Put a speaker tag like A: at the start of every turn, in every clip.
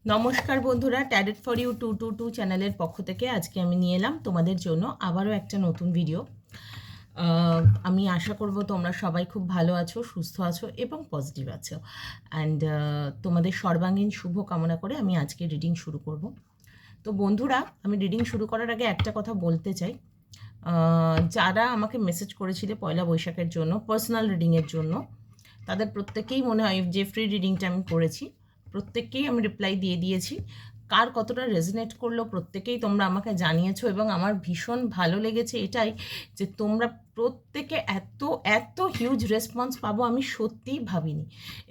A: নমস্কার বন্ধুরা, tarot for you 222 চ্যানেলের পক্ষ থেকে আজকে আমি নিয়ে এলাম তোমাদের জন্য আবারও একটা নতুন ভিডিও। আমি আশা করব তোমরা সবাই খুব ভালো আছো, সুস্থ আছো এবং পজিটিভ আছো। অ্যান্ড তোমাদের সর্বাঙ্গীন শুভ কামনা করে আমি আজকে রিডিং শুরু করব। তো বন্ধুরা, আমি রিডিং শুরু করার আগে একটা কথা বলতে চাই। যারা আমাকে মেসেজ করেছিলে পয়লা বৈশাখের জন্য, পার্সোনাল রিডিংয়ের জন্য, তাদের প্রত্যেকেই মনে হয় যে ফ্রি রিডিংটা আমি করেছি, প্রত্যেককেই আমি রিপ্লাই দিয়ে দিয়েছি। কার কতটা রেজনেট করলো প্রত্যেকেই তোমরা আমাকে জানিয়েছো, এবং আমার ভীষণ ভালো লেগেছে এটাই যে তোমরা প্রত্যেকে এত এত হিউজ রেসপন্স পাবো আমি সত্যিই ভাবিনি।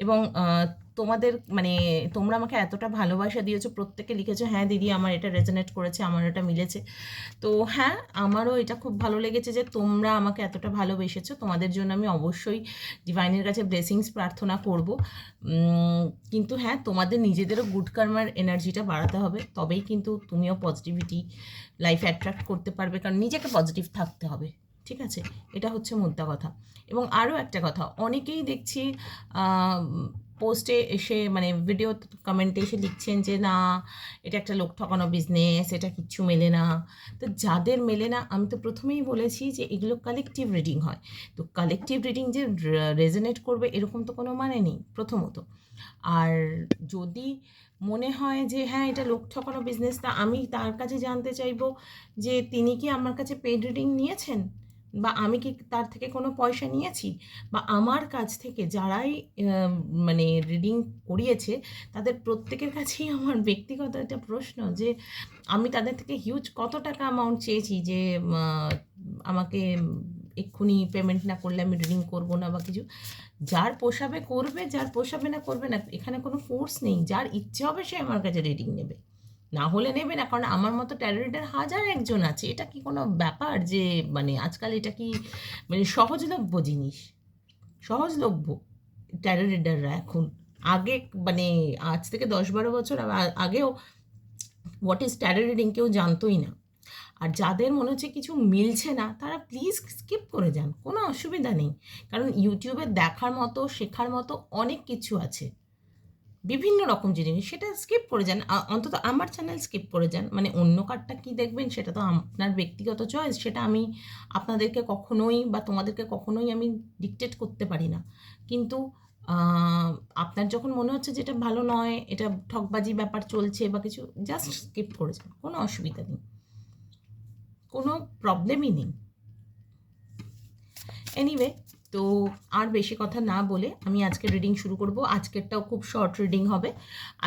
A: এবং তোমাদের মানে তোমরা আমাকে এতটা ভালোবাসা দিয়েছো, প্রত্যেকে লিখেছো হ্যাঁ দিদি আমার এটা রেজনেট করেছে, আমার এটা মিলেছে। তো হ্যাঁ, আমারও এটা খুব ভালো লেগেছে যে তোমরা আমাকে এতটা ভালোবেসেছো। তোমাদের জন্য আমি অবশ্যই ডিভাইনের কাছে ব্লেসিংস প্রার্থনা করব। কিন্তু হ্যাঁ, তোমাদের নিজেদেরও গুড কার্মার এনার্জিটা বাড়াতে হবে, তবেই কিন্তু তুমিও পজিটিভিটি লাইফে অ্যাট্রাক্ট করতে পারবে, কারণ নিজেকে পজিটিভ থাকতে হবে। ঠিক আছে, এটা হচ্ছে মোদ্দা কথা। এবং আরও একটা কথা, অনেকেই দেখছি পোস্টে এসে মানে ভিডিও কমেন্টে এসে লিখছেন যে না এটা একটা লোক ঠকানো বিজনেস, এটা কিচ্ছু মেলে না। তো যাদের মেলে না, আমি তো প্রথমেই বলেছি যে এগুলো কালেকটিভ রিডিং হয়। তো কালেকটিভ রিডিং যে রেজনেট করবে এরকম তো কোনো মানে নেই প্রথমত। আর যদি মনে হয় যে হ্যাঁ এটা লোক ঠকানো বিজনেস, তা আমি তার কাছে জানতে চাইবো যে তিনি কি আমার কাছে পেড রিডিং নিয়েছেন, বা আমি কি তার থেকে কোনো পয়সা নিয়েছি, বা আমার কাছ থেকে যারাই মানে রিডিং করিয়েছে তাদের প্রত্যেকের কাছেই আমার ব্যক্তিগত একটা প্রশ্ন যে আমি তাদের থেকে হিউজ কত টাকা অ্যামাউন্ট চেয়েছি যে আমাকে এক্ষুনি পেমেন্ট না করলে আমি রিডিং করবো না বা কিছু। যার পোষাবে করবে, যার পোষাবে না করবে না, এখানে কোনো ফোর্স নেই। যার ইচ্ছে হবে সে আমার কাছে রিডিং নেবে, না হলে নেবে না। কারণ আমার মতো ট্যারো রিডার হাজার একজন আছে। এটা কি কোনো ব্যাপার যে মানে আজকাল এটা কি মানে সহজলভ্য জিনিস? সহজলভ্য ট্যারো রিডাররা এখন, আগে মানে আজ থেকে 10-12 বছর আগেও হোয়াট ইজ ট্যারো রিডিং কেউ জানতোই না। আর যাদের মনে হচ্ছে কিছু মিলছে না তারা প্লিজ স্কিপ করে যান, কোনো অসুবিধা নেই। কারণ ইউটিউবে দেখার মতো শেখার মতো অনেক কিছু আছে, বিভিন্ন রকম জিনিস, সেটা স্কিপ করে যান। অন্তত আমার চ্যানেল স্কিপ করে যান। মানে অন্য কারটা কী দেখবেন সেটা তো আপনার ব্যক্তিগত চয়েস, সেটা আমি আপনাদেরকে কখনোই বা তোমাদেরকে কখনোই আমি ডিকটেট করতে পারি না। কিন্তু আপনার যখন মনে হচ্ছে যে এটা ভালো নয়, এটা ঠকবাজি ব্যাপার চলছে বা কিছু, জাস্ট স্কিপ করে যান, কোনো অসুবিধা নেই, কোনো প্রবলেমই নেই। এনিওয়ে, তো আর বেশি কথা না বলে আমি আজকে রিডিং শুরু করব। আজকেরটাও খুব শর্ট রিডিং হবে।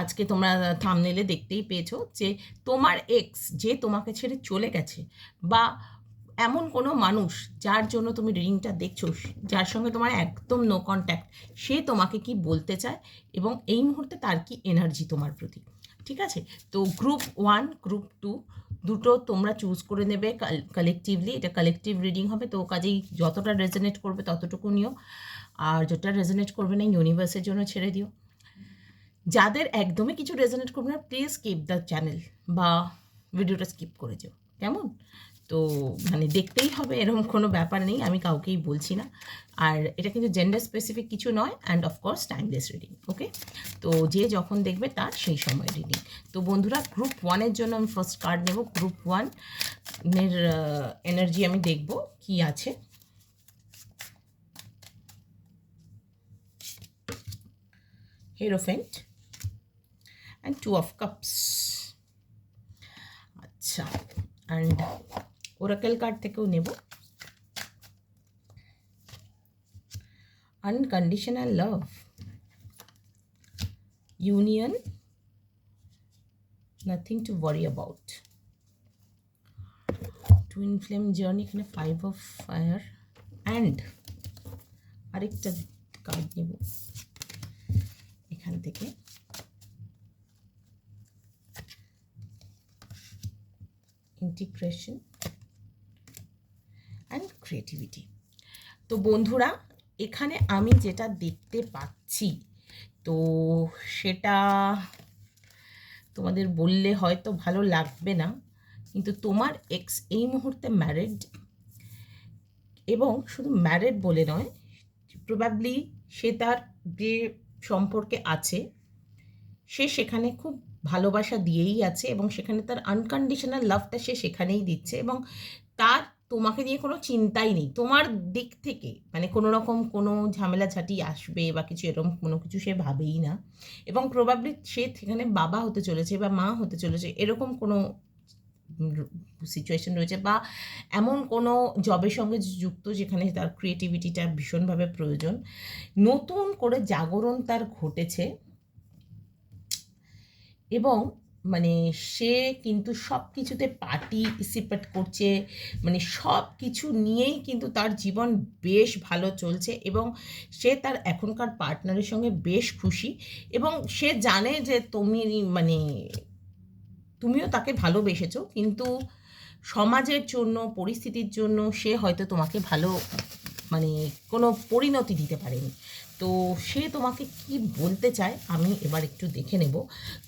A: আজকে তোমরা থাম্বনেলে দেখতেই পেয়েছো যে তোমার এক্স যে তোমাকে ছেড়ে চলে গেছে, বা এমন কোনো মানুষ যার জন্য তুমি রিডিংটা দেখছো, যার সঙ্গে তোমার একদম নো কন্ট্যাক্ট, সে তোমাকে কি বলতে চায় এবং এই মুহূর্তে তার কি এনার্জি তোমার প্রতি। ঠিক আছে, তো গ্রুপ 1 গ্রুপ 2 দুটো তোমরা চুজ করে নেবে কালেকটিভলি। এটা কালেকটিভ রিডিং হবে, তো কাজেই যতটা রেজনেট করবে ততটুকু নিও, আর যেটা রেজনেট করবে না ইউনিভার্সের জন্য ছেড়ে দিও। যাদের একদমই কিছু রেজনেট করবে না প্লিজ স্কিপ দ্য চ্যানেল বা ভিডিওটা স্কিপ করে যাও, কেমন? তো মানে দেখতেই হবে এরকম কোনো ব্যাপার নেই, আমি কাউকেই বলছি না। আর এটা কিন্তু জেন্ডার স্পেসিফিক কিছু নয়, অ্যান্ড অফকোর্স টাইমলেস রিডিং। ওকে, তো যে যখন দেখবে তার সেই সময় রিডিং। তো বন্ধুরা, গ্রুপ 1-এর জন্য আমি ফার্স্ট কার্ড নেব। গ্রুপ 1-এর এনার্জি আমি দেখব কি আছে। হেরোফেন্ট অ্যান্ড 2 অফ কাপস। আচ্ছা, অ্যান্ড ওরাকেল কার্ড থেকেও নেব unconditional love, union, nothing to worry about, twin flame journey, এখানে 5 অফ ফায়ার, অ্যান্ড আরেকটা কার্ড নেব এখান থেকে, ইন্টিগ্রেশন অ্যান্ড ক্রিয়েটিভিটি। তো বন্ধুরা, এখানে আমি যেটা দেখতে পাচ্ছি তো সেটা তোমাদের বললে হয়তো ভালো লাগবে না, কিন্তু তোমার এক্স এই মুহূর্তে ম্যারিড, এবং শুধু ম্যারিড বলে নয়, প্রবাবলি সে তার যে সম্পর্কে আছে সে সেখানে খুব ভালোবাসা দিয়েই আছে এবং সেখানে তার আনকন্ডিশনাল লাভটা সে সেখানেই দিচ্ছে এবং তার তোমাকে নিয়ে কোনো চিন্তাই নেই তোমার দিক থেকে, মানে কোনো রকম কোনো ঝামেলাঝাটি আসবে বা কিছু এরকম কোনো কিছু সে ভাবেই না এবং প্রবাবলি সে সেখানে বাবা হতে চলেছে বা মা হতে চলেছে এরকম কোনো সিচুয়েশন রয়েছে বা এমন কোনো জবের সঙ্গে যুক্ত যেখানে তার ক্রিয়েটিভিটিটা ভীষণভাবে প্রয়োজন। নতুন করে জাগরণ তার ঘটেছে এবং মানে সে কিন্তু সব কিছুতে পার্টিসিপেট করছে, মানে সব কিছু নিয়েই কিন্তু তার জীবন বেশ ভালো চলছে এবং সে তার এখনকার পার্টনারের সঙ্গে বেশ খুশি এবং সে জানে যে তুমি মানে তুমিও তাকে ভালোবেসেছো কিন্তু সমাজের জন্য পরিস্থিতির জন্য সে হয়তো তোমাকে ভালো মানে কোনো পরিণতি দিতে পারেনি। তো সে তোমাকে কি বলতে চায় আমি এবার একটু দেখে নেব,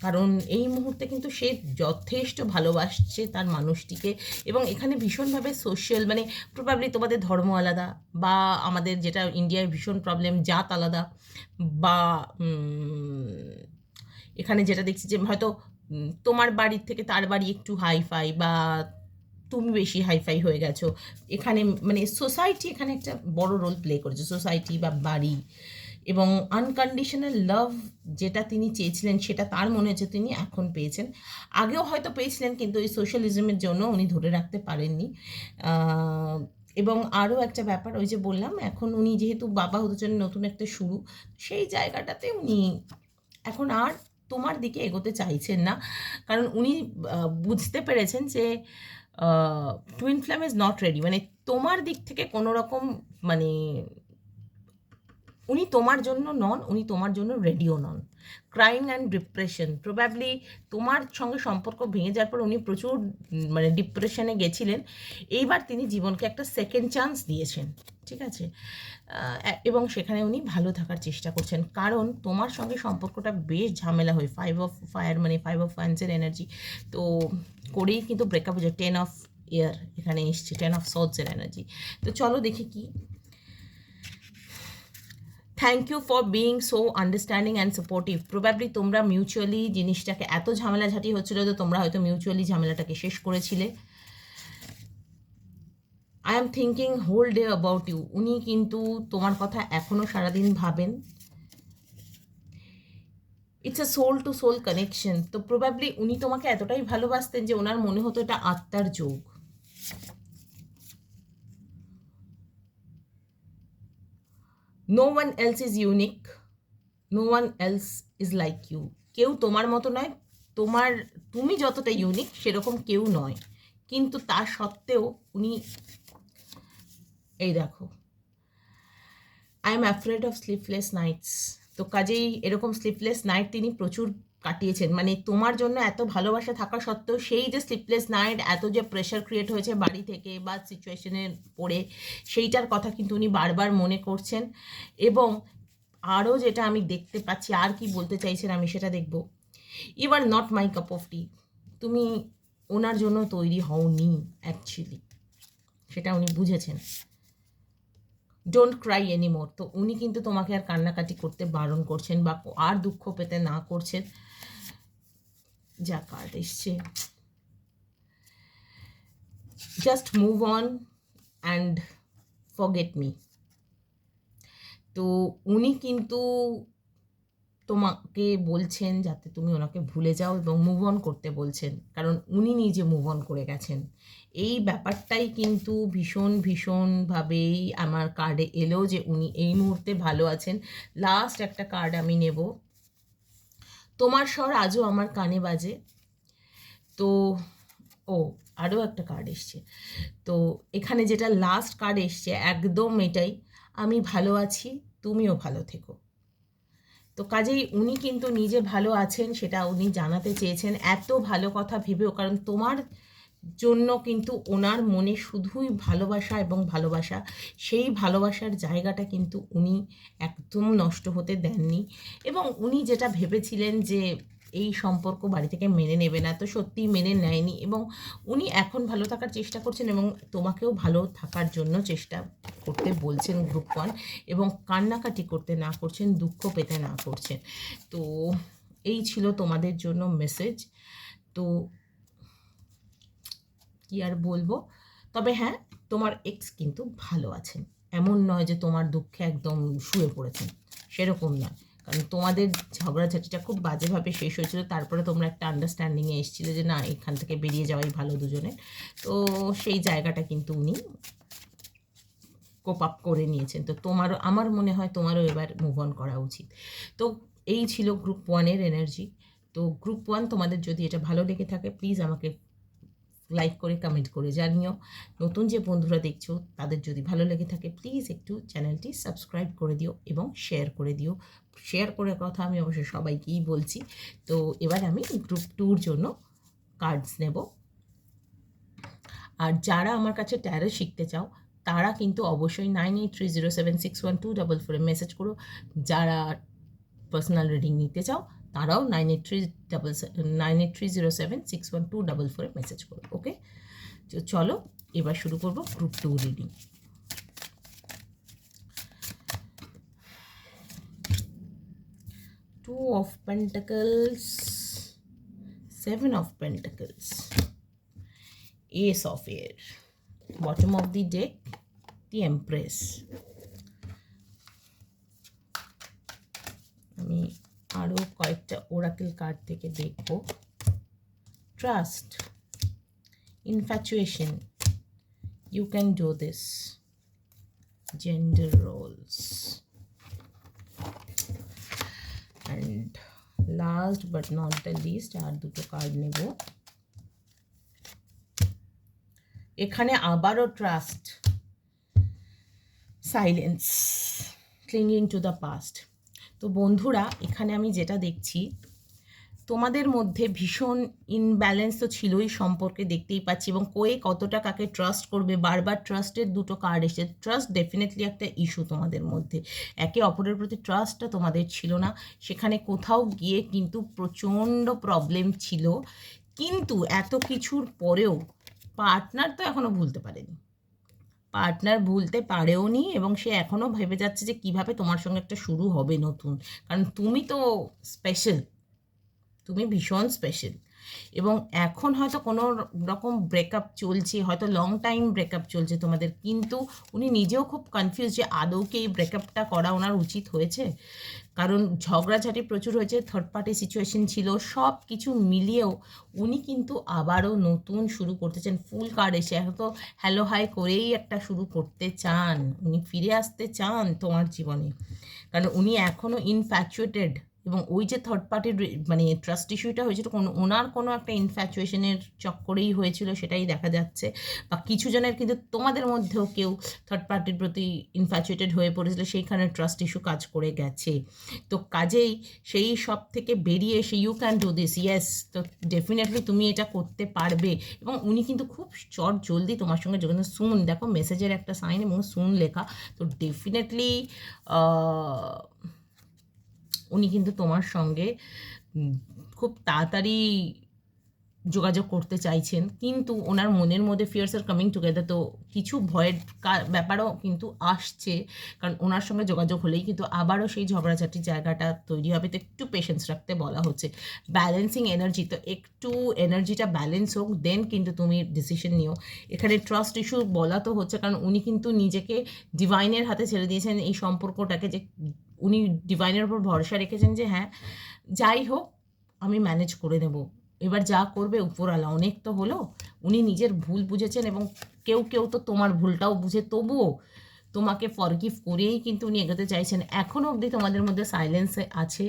A: কারণ এই মুহূর্তে কিন্তু সে যথেষ্ট ভালোবাসছে তার মানুষটিকে এবং এখানে ভীষণভাবে সোশ্যাল মানে প্রবাবলি তোমাদের ধর্ম আলাদা বা আমাদের যেটা ইন্ডিয়ায় ভীষণ প্রবলেম জাত আলাদা বা এখানে যেটা দেখছি যে হয়তো তোমার বাড়ির থেকে তার বাড়ি একটু হাইফাই বা তুমি বেশি হাইফাই হয়ে গেছো, এখানে মানে সোসাইটি এখানে একটা বড় রোল প্লে করেছে, সোসাইটি বা বাড়ি এবং আনকন্ডিশনাল লাভ যেটা তিনি চেয়েছিলেন সেটা তার মনে হচ্ছে তিনি এখন পেয়েছেন। আগেও হয়তো পেয়েছিলেন কিন্তু ওই সোশ্যালিজমের জন্য উনি ধরে রাখতে পারেননি। এবং আরও একটা ব্যাপার ওই যে বললাম এখন উনি যেহেতু বাবা হতে চান নতুন একটা শুরু, সেই জায়গাটাতে উনি এখন আর তোমার দিকে এগোতে চাইছেন না, কারণ উনি বুঝতে পেরেছেন যে twin flame is not ready, মানে তোমার দিক থেকে কোনো রকম মানে উনি তোমার জন্য নন, উনি তোমার জন্য radio non. Crying and depression probably তোমার সঙ্গে সম্পর্ক ভেঙে যাওয়ার পর উনি প্রচুর মানে ডিপ্রেশনে গেছিলেন, এইবার তিনি জীবনকে একটা সেকেন্ড চান্স দিয়েছেন, ঠিক আছে, এবং সেখানে উনি ভালো থাকার চেষ্টা করছেন কারণ তোমার সঙ্গে সম্পর্কটা বেশ ঝামেলা হয়। 5 অফ ফায়ার মানে 5 অফ ওয়ান্সের এনার্জি তো করেই কিন্তু ব্রেকআপ হয়ে যায়। 10 অফ এয়ার এখানে এসছে, 10 অফ সোর্ডসের এনার্জি। তো চলো দেখি কি। Thank you for being so understanding and supportive. Probably তোমরা মিউচুয়ালি জিনিসটাকে এত ঝামেলাঝাটি হচ্ছিল তো তোমরা হয়তো মিউচুয়ালি ঝামেলাটাকে শেষ করেছিলে। I am thinking whole day about you. উনি কিন্তু তোমার কথা এখনও সারাদিন ভাবেন। It's a soul to soul connection. তো প্রবাবলি উনি তোমাকে এতটাই ভালোবাসতেন যে ওনার মনে হতো এটা আত্মার যোগ। No one else is unique, no one else is like you. কেউ তোমার মতো নয়, তুমি যতটা ইউনিক সেরকম কেউ নয়, কিন্তু তা সত্ত্বেও উনি এই দেখো I am afraid of sleepless nights. তো কাজেই এরকম স্লিপলেস নাইট তিনি প্রচুর কাটিয়েছেন, মানে তোমার জন্য এত ভালোবাসা থাকা সত্ত্বেও সেই যে স্লিপলেস নাইট এত যে প্রেশার ক্রিয়েট হয়েছে বাড়ি থেকে বা সিচুয়েশনে পড়ে সেইটার কথা কিন্তু উনি বারবার মনে করছেন এবং আরও যেটা আমি দেখতে পাচ্ছি আর কি বলতে চাইছেন আমি সেটা দেখব। You are not my cup of tea. তুমি ওনার জন্য তৈরি হওনি অ্যাকচুয়ালি, সেটা উনি বুঝেছেন। Don't cry anymore. তো উনি কিন্তু তোমাকে আর কান্নাকাটি করতে বারণ করছেন বা আর দুঃখ পেতে না করছেন। যা কার্ড এসছে, just move on and forget me. তো উনি কিন্তু তোমাকে বলছেন যাতে তুমি ওনাকে ভুলে যাও এবং মুভ অন করতে বলছেন, কারণ উনি নিজে মুভ অন করে গেছেন। এই ব্যাপারটাই কিন্তু ভীষণভাবেই আমার কার্ডে এলো যে উনি এই মুহূর্তে ভালো আছেন। লাস্ট একটা কার্ড আমি নেব। তোমার স্বর আজও আমার কানে বাজে। তো ও আরও একটা কার্ড এসছে। তো এখানে যেটা লাস্ট কার্ড এসছে একদম এটাই, আমি ভালো আছি, তুমিও ভালো থেকো। তো কাজেই উনি কিন্তু নিজে ভালো আছেন সেটা উনি জানাতে চেয়েছেন এত ভালো কথা ভেবেও, কারণ তোমার জন্য কিন্তু ওনার মনে শুধুই ভালোবাসা এবং ভালোবাসা। সেই ভালোবাসার জায়গাটা কিন্তু উনি একদম নষ্ট হতে দেননি এবং উনি যেটা ভেবেছিলেন যে এই সম্পর্ক বাড়ি থেকে মেনে নেবে না, তো সত্যিই মেনে নেয়নি এবং উনি এখন ভালো থাকার চেষ্টা করছেন এবং তোমাকেও ভালো থাকার জন্য চেষ্টা করতে বলছেন গ্রুপ 1 এবং কান্নাকাটি করতে না করছেন, দুঃখ পেতে না করছেন। তো এই ছিল তোমাদের জন্য মেসেজ। তো কি আর বলবো, তবে হ্যাঁ, তোমার এক্স কিন্তু ভালো আছেন, এমন নয় যে তোমার দুঃখে একদম শুয়ে পড়েছেন, সেরকম নয়। কারণ তোমাদের ঝগড়াঝাটিটা খুব বাজেভাবে শেষ হয়েছিল, তারপরে তোমরা একটা আন্ডারস্ট্যান্ডিংয়ে এসেছিলে যে না, এখান থেকে বেরিয়ে যাওয়াই ভালো দুজনে। তো সেই জায়গাটা কিন্তু উনি কোপ আপ করে নিয়েছেন। তো তোমারও, আমার মনে হয় তোমারও এবার মুভ অন করা উচিত। তো এই ছিল গ্রুপ 1-এর এনার্জি। তো গ্রুপ 1 তোমাদের যদি এটা ভালো লেগে থাকে, প্লিজ আমাকে লাইক করে কমেন্ট করে জানিও। নতুন যে বন্ধুরা দেখছো তাদের যদি ভালো লেগে থাকে, প্লিজ একটু চ্যানেলটি সাবস্ক্রাইব করে দিও এবং শেয়ার করে দিও। শেয়ার করার কথা আমি অবশ্যই সবাইকেই বলছি। তো এবার আমি গ্রুপ 2-র জন্য কার্ডস নেব। আর যারা আমার কাছে ট্যারো শিখতে চাও তারা কিন্তু অবশ্যই 9830761244 মেসেজ করো। যারা পার্সোনাল রিডিং নিতে চাও তারাও 9830761244 মেসেজ করো। ওকে, তো চলো এবার শুরু করব group 2 reading. Two of Pentacles, Seven of Pentacles, Ace of Air, bottom of the deck, the Empress. আমি আরও কয়েকটা ওরাকেল কার্ড থেকে দেখব। Trust, infatuation, you can do this, gender roles, and last but not the least আর দুটো card নেব। এখানে আবারও trust, silence, clinging to the past. তো বন্ধুরা, এখানে আমি যেটা দেখছি, তোমাদের মধ্যে ভীষণ ইনব্যালেন্স তো ছিলই সম্পর্কে, দেখতেই পাচ্ছি, এবং কতটা কাকে ট্রাস্ট করবে, বারবার ট্রাস্টের দুটো কার্ড এসেছে। ট্রাস্ট ডেফিনেটলি একটা ইস্যু তোমাদের মধ্যে, একে অপরের প্রতি ট্রাস্টটা তোমাদের ছিল না। সেখানে কোথাও গিয়ে কিন্তু প্রচণ্ড প্রবলেম ছিল, কিন্তু এত কিছুর পরেও পার্টনার তো এখনও ভুলতে পারেনি, পার্টনার ভুলতে পারেও নি, এবং সে এখনও ভেবে যাচ্ছে যে কিভাবে তোমার সঙ্গে একটা শুরু হবে নতুন। কারণ তুমি তো স্পেশাল, তুমি ভীষণ স্পেশাল। এবং এখন হয়তো কোনো রকম ব্রেকআপ চলছে, হয়তো লং টাইম ব্রেকআপ চলছে তোমাদের, কিন্তু উনি নিজেও খুব কনফিউজ যে আদৌ কি এই ব্রেকআপটা করা ওনার উচিত হয়েছে। কারণ ঝগড়াঝাটি প্রচুর হয়েছে, থার্ড পার্টি সিচুয়েশন ছিল, সব কিছু মিলিয়েও উনি কিন্তু আবারও নতুন শুরু করতে চান। ফুল কার্ড এসে হয়তো হ্যালো হাই করেই একটা শুরু করতে চান, উনি ফিরে আসতে চান তোমার জীবনে। কারণ উনি এখনও ইনফ্যাচুয়েটেড, এবং ওই যে থার্ড পার্টির মানে ট্রাস্ট ইস্যুটা হয়েছিল, ওনার কোনো একটা ইনফ্যাচুয়েশনের চক্করেই হয়েছিল, সেটাই দেখা যাচ্ছে। বা কিছু জনের কিন্তু তোমাদের মধ্যেও কেউ থার্ড পার্টির প্রতি ইনফ্যাচুয়েটেড হয়ে পড়েছিল, সেইখানে ট্রাস্ট ইস্যু কাজ করে গেছে। তো কাজেই সেই সব থেকে বেরিয়ে এসে you can do this, yes, তো ডেফিনেটলি তুমি এটা করতে পারবে। এবং উনি কিন্তু খুব চট জলদি তোমার সঙ্গে যোগাযোগ, সুন, দেখো মেসেজের একটা সাইন এবং সুন লেখা, তো ডেফিনেটলি উনি কিন্তু তোমার সঙ্গে খুব তাড়াতাড়ি যোগাযোগ করতে চাইছেন। কিন্তু ওনার মনের মধ্যে ফিয়ার্স আর কামিং টুগেদার, তো কিছু ভয়ের ব্যাপারও কিন্তু আসছে, কারণ ওনার সঙ্গে যোগাযোগ হলেই কিন্তু আবারও সেই ঝগড়াঝাটির জায়গাটা তৈরি হবে। তো একটু পেশেন্স রাখতে বলা হচ্ছে। ব্যালেন্সিং এনার্জি, তো একটু এনার্জিটা ব্যালেন্স হোক, দেন কিন্তু তুমি ডিসিশন নিও। এখানে ট্রাস্ট ইস্যু বলা তো হচ্ছে, কারণ উনি কিন্তু নিজেকে ডিভাইনের হাতে ছেড়ে দিয়েছেন এই সম্পর্কটাকে, যে উনি ডিভাইনের উপর ভরসা রেখেছেন যে হ্যাঁ যাই হোক আমি ম্যানেজ করে নেব, এবার যা করবে উপরওয়ালা। অনেক তো হলো, উনি নিজের ভুল বুঝেছেন, এবং কেউ কেউ তো তোমার ভুলটাও বুঝে তবুও তোমাকে ফরগিভ করেই কিন্তু উনি এগোতে চাইছেন। এখনও অবধি তোমাদের মধ্যে সাইলেন্সে আছে,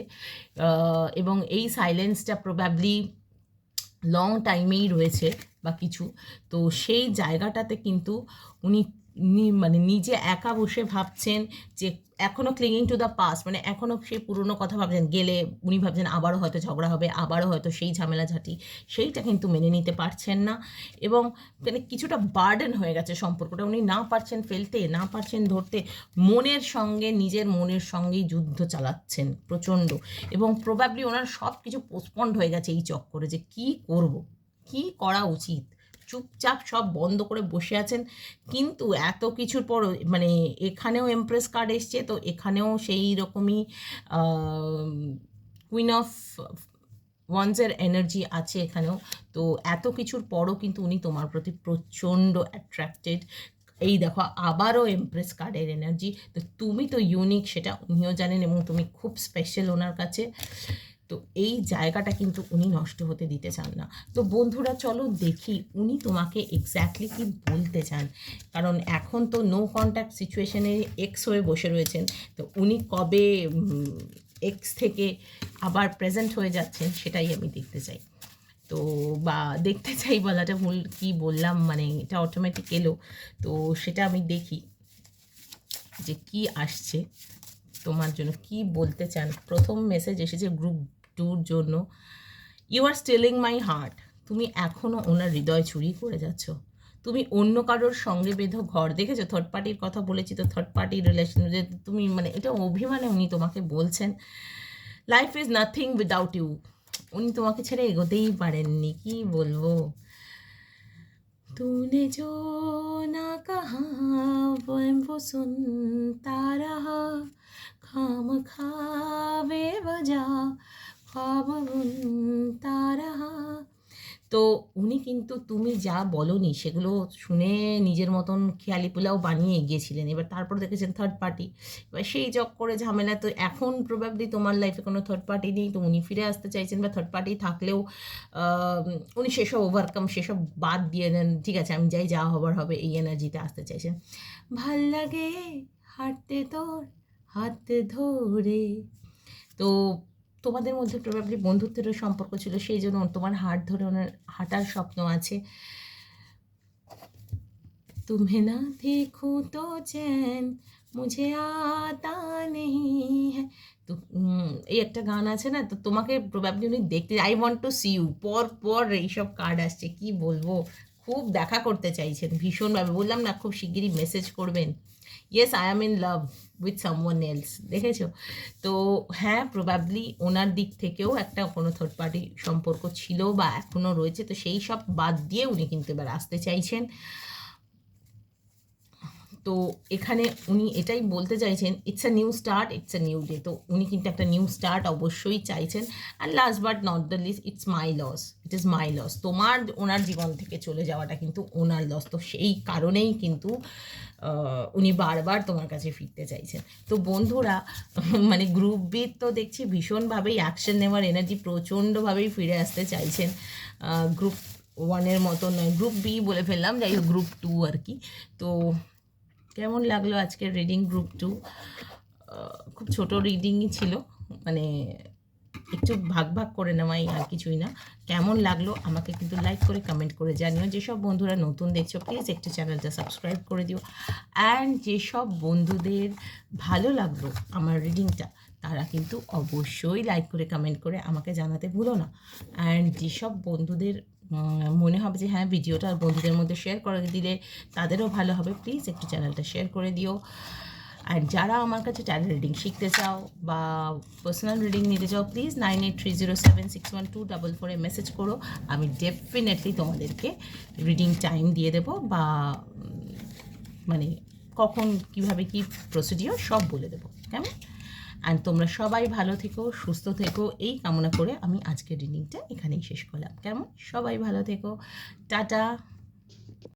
A: এবং এই সাইলেন্সটা প্রবাবলি লং টাইমেই রয়েছে বা কিছু। তো সেই জায়গাটাতে কিন্তু উনি মানে নিজে একা বসে ভাবছেন যে এখনও ক্লিঙ্গিং টু দ্য পাস্ট, মানে এখনও সেই পুরনো কথা ভাবছেন। গেলে উনি ভাবছেন আবারও হয়তো ঝগড়া হবে, আবারও হয়তো সেই ঝামেলা ঝাঁটি, সেইটা কিন্তু মেনে নিতে পারছেন না। এবং মানে কিছুটা বার্ডেন হয়ে গেছে সম্পর্কটা, উনি না পারছেন ফেলতে, না পারছেন ধরতে, মনের সঙ্গে, নিজের মনের সঙ্গেই যুদ্ধ চালাচ্ছেন প্রচণ্ড। এবং প্রবাবলি ওনার সব কিছু পোস্টপন্ড হয়ে গেছে এই চক্করে, যে কী করব, কী করা উচিত, চুপচাপ সব বন্ধ করে বসে আছেন। কিন্তু এত কিছুর পর মানে এখানেও এমপ্রেস কার্ড এসছে, তো এখানেও সেই রকমই কুইন অফ ওয়ান্সের এনার্জি আছে এখানেও। তো এত কিছুর পরও কিন্তু উনি তোমার প্রতি প্রচণ্ড অ্যাট্রাক্টেড। এই দেখো আবারও এমপ্রেস কার্ডের এনার্জি। তো তুমি তো ইউনিক, সেটা উনিও জানেন এবং তুমি খুব স্পেশাল ওনার কাছে। তো এই জায়গাটা কিন্তু উনি নষ্ট হতে দিতে চান না। তো বন্ধুরা চলো দেখি উনি তোমাকে এক্স্যাক্টলি কি বলতে চান, কারণ এখন তো নো কন্ট্যাক্ট সিচুয়েশনে এক্স হয়ে বসে রয়েছেন। তো উনি কবে এক্স থেকে আবার প্রেজেন্ট হয়ে যাচ্ছেন সেটাই আমি দেখতে চাই। তো বা দেখতে চাই বলাটা ভুল, কি বললাম, মানে এটা অটোমেটিক এলো। তো সেটা আমি দেখি যে কি আসছে তোমার জন্য, কি বলতে চান। প্রথম মেসেজ এসেছে গ্রুপ 2-র জন্য, you are stealing my heart. তুমি এখনও ওনার হৃদয় চুরি করে যাচ্ছ। তুমি অন্য কারোর সঙ্গে বেঁধো ঘর, দেখেছো থার্ড পার্টির কথা বলেছি, তো থার্ড পার্টির রিলেশন যে তুমি, মানে এটা অভিমানে উনি তোমাকে বলছেন। Life is nothing without you. উনি তোমাকে ছেড়ে এগোতেই পারেননি, কি বলবো। तूने जो ना कहा वो सुनता रहा, खामखा बेवजह ख्वाब बुनता रहा। তো উনি কিন্তু তুমি যা বলনি সেগুলো শুনে নিজের মতন খেয়ালি পোলাও বানিয়ে এগিয়েছিলেন। এবার তারপর দেখেছেন থার্ড পার্টি, এবার সেই করে ঝামেলা। তো এখন প্রবাবলি তোমার লাইফে কোনো থার্ড পার্টি নেই, তো উনি ফিরে আসতে চাইছেন, বা থার্ড পার্টি থাকলেও উনি সেসব ওভারকাম, সেসব বাদ দিয়ে দেন, ঠিক আছে আমি যাই, যা হবার হবে, এই এনার্জিতে আসতে চাইছেন। ভাল লাগে হাঁটতে তোর হাত ধরে। তো তোমাদের মধ্যে প্রবাবলি বন্ধুত্বেরও সম্পর্ক ছিল, সেই জন্য তোমার হাত ধরে ওনার হাঁটার স্বপ্ন আছে। तुम्हें ना देखूं तो चैन मुझे आता नहीं है। তো এই একটা গান আছে না, তো তোমাকে প্রবাবলি উনি দেখতে, I want to see you, পর পর এইসব কার্ড আসছে, কি বলবো। খুব দেখা করতে চাইছেন ভীষণভাবে, বললাম না খুব শিগগিরই মেসেজ করবেন। Yes I am in love with someone else, দেখেছো। তো হ্যাঁ প্রবাবলি ওনার দিক থেকেও একটা কোনো থার্ড পার্টি সম্পর্ক ছিল বা এখনও রয়েছে, তো সেই সব বাদ দিয়ে উনি কিন্তু এবার আসতে চাইছেন। তো এখানে উনি এটাই বলতে চাইছেন, it's a new start, it's a new day. তো উনি কিন্তু একটা নিউ স্টার্ট অবশ্যই চাইছেন। And last but not the least, it's my loss, it is my loss. তোমার ওনার জীবন থেকে চলে যাওয়াটা কিন্তু ওনার লস। তো সেই কারণেই কিন্তু উনি বারবার তোমার কাছে ফিরতে চাইছেন। তো বন্ধুরা মানে গ্রুপ বি তো দেখছি ভীষণভাবেই অ্যাকশন নেওয়ার এনার্জি, প্রচণ্ডভাবেই ফিরে আসতে চাইছেন। গ্রুপ 1-এর মতো নয়, গ্রুপ বি বলে ফেললাম, যাই হোক গ্রুপ 2 আর কি। তো কেমন লাগলো আজকের রিডিং গ্রুপ 2? খুব ছোট রিডিংই ছিল, মানে একটু ভাগ ভাগ করে নেওয়াই, আর কিছুই না। কেমন লাগলো আমাকে কিন্তু লাইক করে কমেন্ট করে জানিও। যেসব বন্ধুরা নতুন দেখছো প্লিজ একটু চ্যানেলটা সাবস্ক্রাইব করে দিও। অ্যান্ড যেসব বন্ধুদের ভালো লাগলো আমার রিডিংটা, তারা কিন্তু অবশ্যই লাইক করে কমেন্ট করে আমাকে জানাতে ভুলো না। অ্যান্ড যেসব বন্ধুদের মনে হবে যে হ্যাঁ ভিডিওটা বন্ধুদের মধ্যে শেয়ার করে দিলে তাদেরও ভালো হবে, প্লিজ একটু চ্যানেলটা শেয়ার করে দিও। আর যারা আমার কাছে ট্যারো রিডিং শিখতে চাও বা পার্সোনাল রিডিং নিতে চাও, প্লিজ 9830761244 মেসেজ করো। আমি ডেফিনেটলি তোমাদেরকে রিডিং টাইম দিয়ে দেবো, বা মানে কখন কীভাবে কী প্রসিডিওর সব বলে দেবো, কেমন। অ্যান্ড তোমরা সবাই ভালো থেকো, সুস্থ থেকো, এই কামনা করে আমি আজকের রিডিংটা এখানেই শেষ করলাম, কেমন। সবাই ভালো থেকো, টাটা।